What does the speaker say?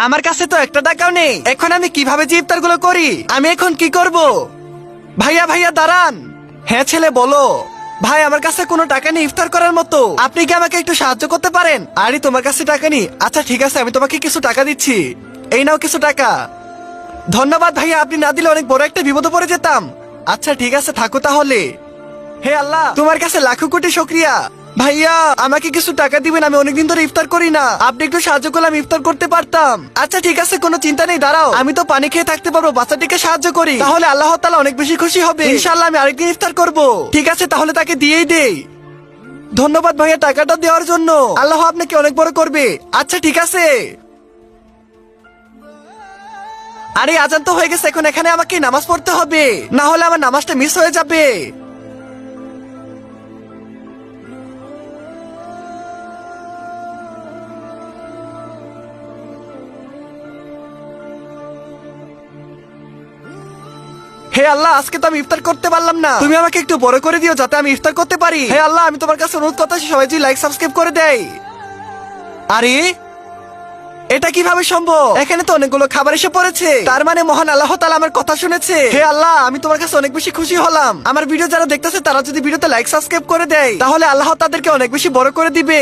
আমার কাছে তো একটা টাকাও নেই। এখন আমি কিভাবে যে ইফতার গুলো করি? আমি এখন কি করব? ভাইয়া ভাইয়া দাঁড়ান। হ্যাঁ ছেলে বলো। ভাই আমার কাছে কোনো টাকা নেই ইফতার করার মতো, আপনি কি আমাকে একটু সাহায্য করতে পারেন? আরে তোমার কাছে টাকা নেই? আচ্ছা ঠিক আছে, আমি তোমাকে কিছু টাকা দিচ্ছি। এই নাও কিছু টাকা। ধন্যবাদ ভাইয়া, আপনি না দিলে অনেক বড় একটা বিপদে পড়ে যেতাম। আচ্ছা ঠিক আছে, থাকো তাহলে। হে আল্লাহ, তোমার কাছে লাখো কোটি শুকরিয়া। ভাইয়া আমাকে কিছু টাকা দিবেন, আমি অনেকদিন ধরে ইফতার করি না, আপনি একটু সাহায্য করলে আমি ইফতার করতে পারতাম। আচ্ছা ঠিক আছে, কোনো চিন্তা নেই, দাঁড়াও, আমি তো পানি খেয়ে থাকতে পারবো, বাচ্চাটিকে সাহায্য করি, তাহলে আল্লাহ তাআলা অনেক বেশি খুশি হবে ইনশাআল্লাহ। আমি আরেকদিন ইফতার করব। ঠিক আছে তাহলে তাকে দিয়েই দেই। ধন্যবাদ ভাইয়া টাকাটা দেওয়ার জন্য, আল্লাহ আপনাকে অনেক বড় করবে। আচ্ছা ঠিক আছে। আরে আজান তো হয়ে গেছে, এখন এখানে আমাকে নামাজ পড়তে হবে, না হলে আমার নামাজটা মিস হয়ে যাবে। হে আল্লাহ, আজকে তো আমি ইফতার করতে পারলাম না, তুমি আমাকে একটু বড় করে দিও যাতে আমি ইফতার করতে পারি। হে আল্লাহ, আমি তোমার কাছে অনুরোধ করতেছি, সবাই যদি লাইক সাবস্ক্রাইব করে দেয়। আরে এটা কিভাবে সম্ভব? এখানে তো অনেকগুলো খাবার এসে পড়েছে, তার মানে মহান আল্লাহ তাআলা আমার কথা শুনেছে। হে আল্লাহ, আমি তোমার কাছে অনেক বেশি খুশি হলাম। আমার ভিডিও যারা দেখতেছে তারা যদি ভিডিওতে লাইক সাবস্ক্রাইব করে দেয় তাহলে আল্লাহ তাদেরকে অনেক বেশি বড় করে দিবে।